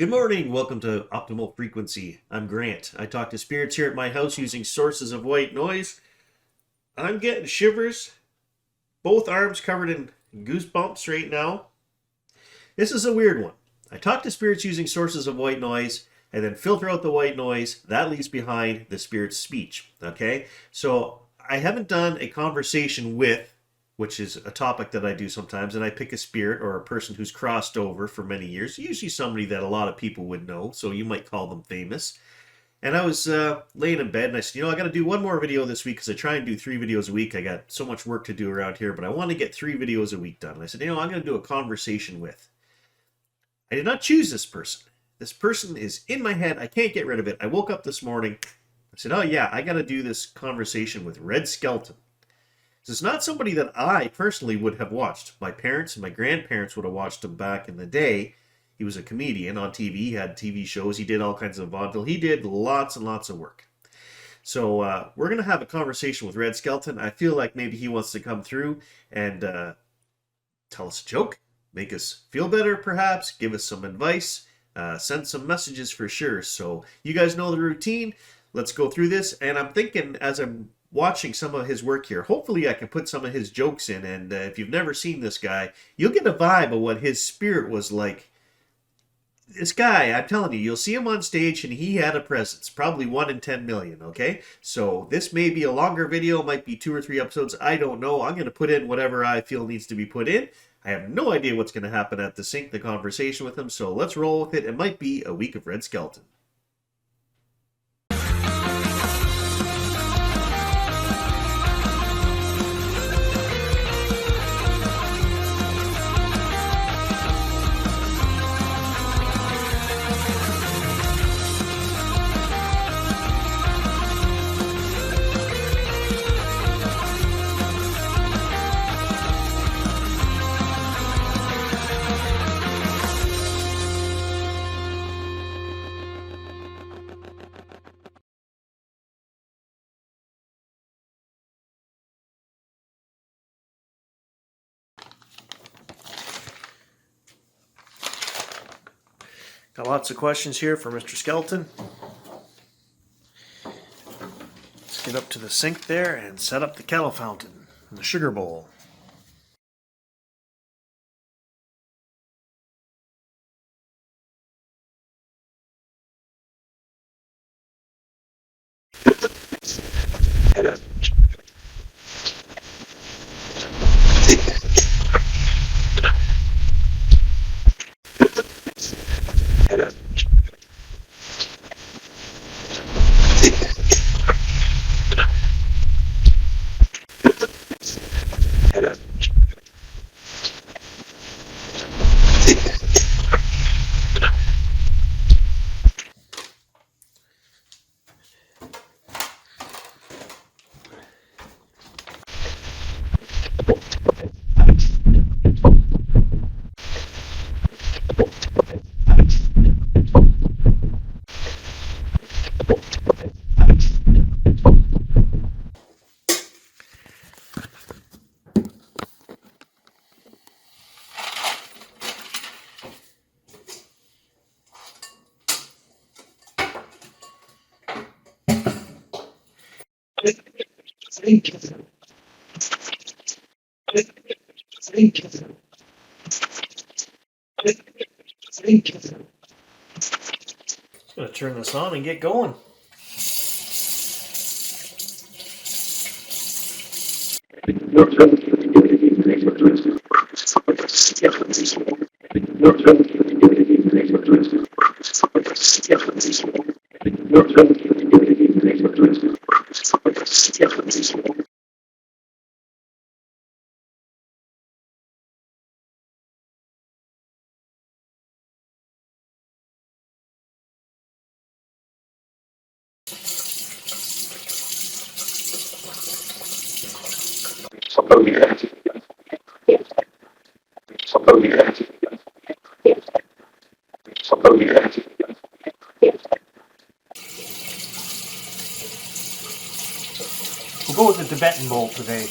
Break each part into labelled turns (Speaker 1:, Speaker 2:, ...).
Speaker 1: Good morning. Welcome to Optimal Frequency. I'm Grant. I talk to spirits here at my house using sources of white noise. I'm getting shivers, both arms covered in goosebumps right now. This is a weird one. I talk to spirits using sources of white noise and then filter out the white noise. That leaves behind the spirit's speech. Okay? So I haven't done a conversation with, which is a topic that I do sometimes, and I pick a spirit or a person who's crossed over for many years, usually somebody that a lot of people would know, so you might call them famous. And I was laying in bed, and I said, I got to do one more video this week because I try and do 3 videos a week. I got so much work to do around here, but I want to get 3 videos a week done. And I said, I'm going to do a conversation with. I did not choose this person. This person is in my head. I can't get rid of it. I woke up this morning. I said, I got to do this conversation with Red Skelton. This is not somebody that I personally would have watched. My parents and my grandparents would have watched him back in the day. He was a comedian on TV. He had TV shows. He did all kinds of vaudeville. He did lots and lots of work. So we're going to have a conversation with Red Skelton. I feel like maybe he wants to come through and tell us a joke, make us feel better perhaps, give us some advice, send some messages for sure. So you guys know the routine. Let's go through this. And I'm thinking as I'm watching some of his work here, hopefully I can put some of his jokes in, and if you've never seen this guy, you'll get a vibe of what his spirit was like. This guy, I'm telling you, you'll see him on stage and he had a presence, probably 1 in 10 million, okay? So this may be a longer video, might be 2 or 3 episodes, I don't know. I'm going to put in whatever I feel needs to be put in. I have no idea what's going to happen at the sync, the conversation with him, so let's roll with it. It might be a week of Red Skelton. Got lots of questions here for Mr. Skelton. Let's get up to the sink there and set up the kettle fountain and the sugar bowl. Just gonna turn this on and get going. We'll go with the Tibetan bowl today.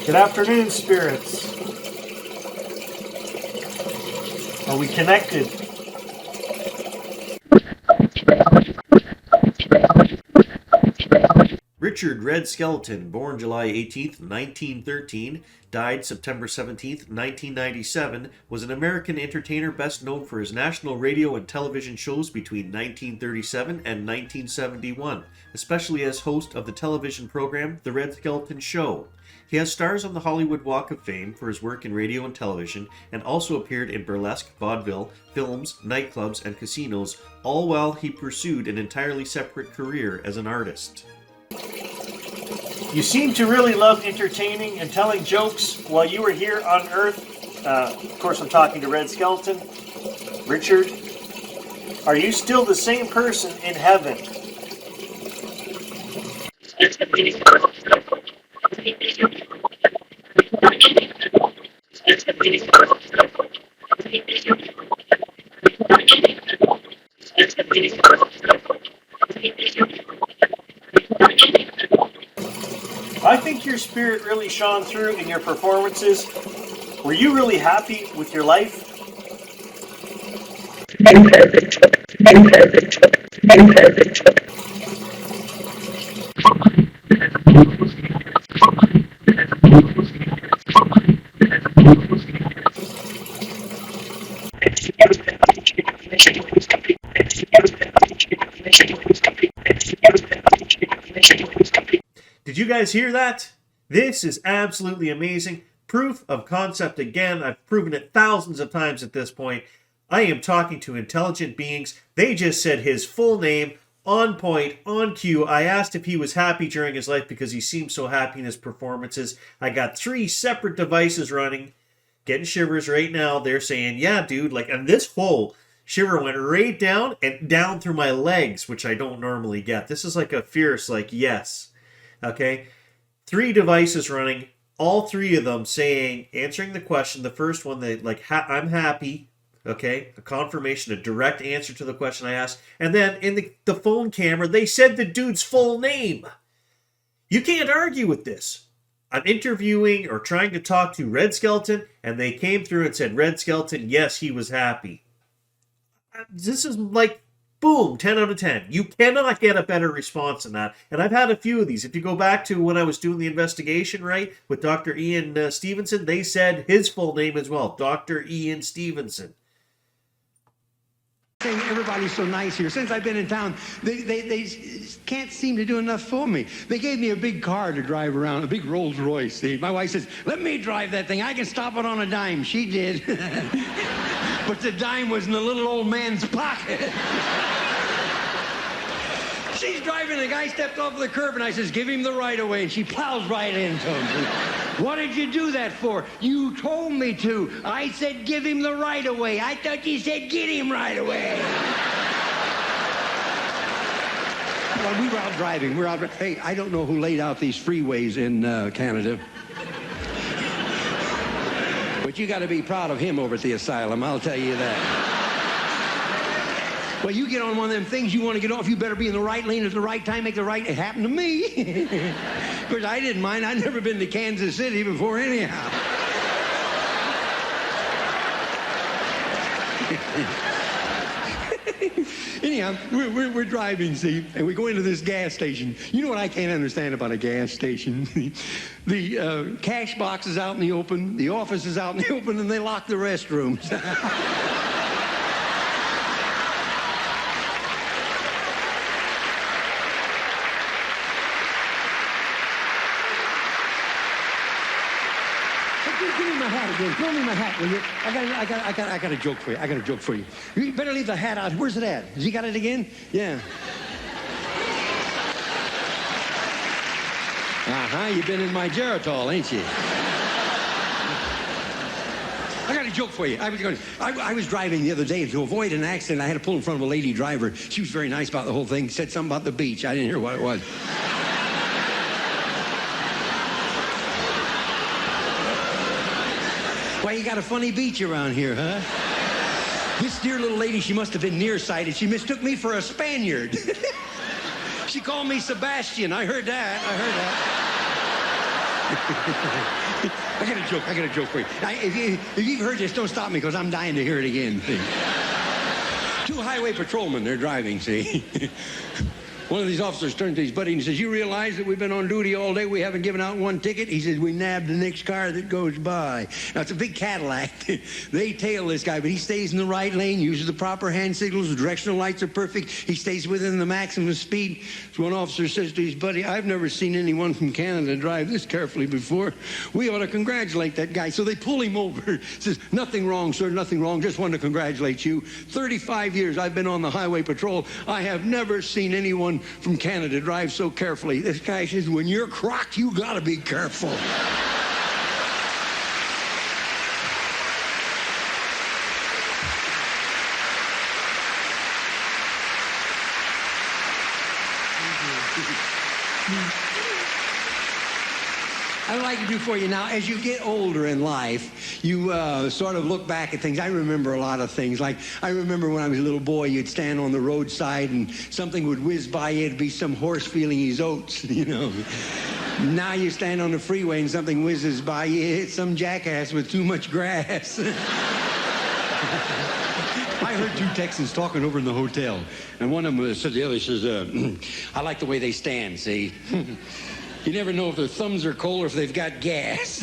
Speaker 1: Good afternoon, spirits. Are we connected? Richard Red Skelton, born July 18th, 1913, died September 17th, 1997, was an American entertainer best known for his national radio and television shows between 1937 and 1971, especially as host of the television program The Red Skelton Show. He has stars on the Hollywood Walk of Fame for his work in radio and television, and also appeared in burlesque, vaudeville, films, nightclubs, and casinos, all while he pursued an entirely separate career as an artist. You seem to really love entertaining and telling jokes while you were here on Earth. Of course, I'm talking to Red Skelton. Richard, are you still the same person in heaven? I think your spirit really shone through in your performances. Were you really happy with your life? Did you guys hear that? This is absolutely amazing. Proof of concept again. I've proven it thousands of times at this point. I am talking to intelligent beings. They just said his full name, on point, on cue. I asked if he was happy during his life because he seemed so happy in his performances. I got 3 separate devices running. Getting shivers right now. They're saying, yeah, dude, like, and this whole shiver went right down and down through my legs, which I don't normally get. This is like a fierce, like, yes. Okay, 3 devices running, all 3 of them saying, answering the question. The first one, they like, I'm happy. Okay, a confirmation, a direct answer to the question I asked. And then in the phone camera, they said the dude's full name. You can't argue with this. I'm interviewing or trying to talk to Red Skelton, and they came through and said, Red Skelton, yes, he was happy. This is like, boom, 10 out of 10. You cannot get a better response than that. And I've had a few of these. If you go back to when I was doing the investigation, right, with Dr. Ian Stevenson, they said his full name as well, Dr. Ian Stevenson.
Speaker 2: Everybody's so nice here. Since I've been in town, they can't seem to do enough for me. They gave me a big car to drive around, a big Rolls Royce. My wife says, let me drive that thing. I can stop it on a dime. She did. But the dime was in the little old man's pocket. She's driving, the guy stepped off the curb, and I says, give him the right of way, and she plows right into him. What did you do that for? You told me to. I said, give him the right of way. I thought you said, get him right away. Well, we were out driving. Hey, I don't know who laid out these freeways in Canada. But you got to be proud of him over at the asylum, I'll tell you that. Well, you get on one of them things you want to get off, you better be in the right lane at the right time, make the right... It happened to me. Of course, I didn't mind. I'd never been to Kansas City before anyhow. Anyhow, we're driving, see, and we go into this gas station. You know what I can't understand about a gas station? The cash box is out in the open, the office is out in the open, and they lock the restrooms. Give me my hat again. Throw me my hat, will you? I got a joke for you. I got a joke for you. You better leave the hat out. Where's it at? Has he got it again? Yeah. Uh-huh, you've been in my Geritol, ain't you? I got a joke for you. I was driving the other day to avoid an accident. I had to pull in front of a lady driver. She was very nice about the whole thing. Said something about the beach. I didn't hear what it was. Why, you got a funny beach around here, huh? This dear little lady, she must have been nearsighted. She mistook me for a Spaniard. She called me Sebastian. I heard that. I got a joke for you. If you've heard this, don't stop me, because I'm dying to hear it again. See? Two highway patrolmen, they're driving, see? One of these officers turned to his buddy and he says, "You realize that we've been on duty all day? We haven't given out one ticket." He says, "We nabbed the next car that goes by." Now, it's a big Cadillac. They tail this guy, but he stays in the right lane, uses the proper hand signals, the directional lights are perfect. He stays within the maximum speed. So one officer says to his buddy, "I've never seen anyone from Canada drive this carefully before. We ought to congratulate that guy." So they pull him over. Says, "Nothing wrong, sir, nothing wrong. Just wanted to congratulate you. 35 years I've been on the highway patrol. I have never seen anyone from Canada drive so carefully." This guy says, "When you're crocked, you gotta be careful." I'd like to do for you now, as you get older in life, you sort of look back at things. I remember a lot of things. Like, I remember when I was a little boy, you'd stand on the roadside and something would whiz by you. It'd be some horse feeling his oats, you know. Now you stand on the freeway and something whizzes by you. It's some jackass with too much grass. I heard two Texans talking over in the hotel, and one of them said to the other, says, "I like the way they stand, see? You never know if their thumbs are cold or if they've got gas."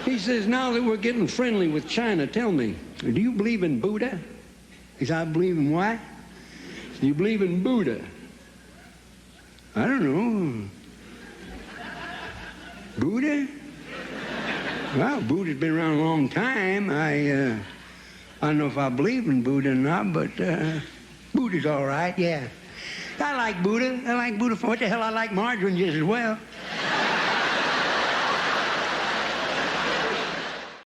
Speaker 2: He says, "Now that we're getting friendly with China, tell me, do you believe in Buddha?" He said, "I believe in what?" "Do you believe in Buddha?" "I don't know." "Buddha? Well, Buddha's been around a long time. I don't know if I believe in Buddha or not, but Buddha's all right, yeah. I like Buddha. I like Buddha. For what the hell, I like margarine just as well.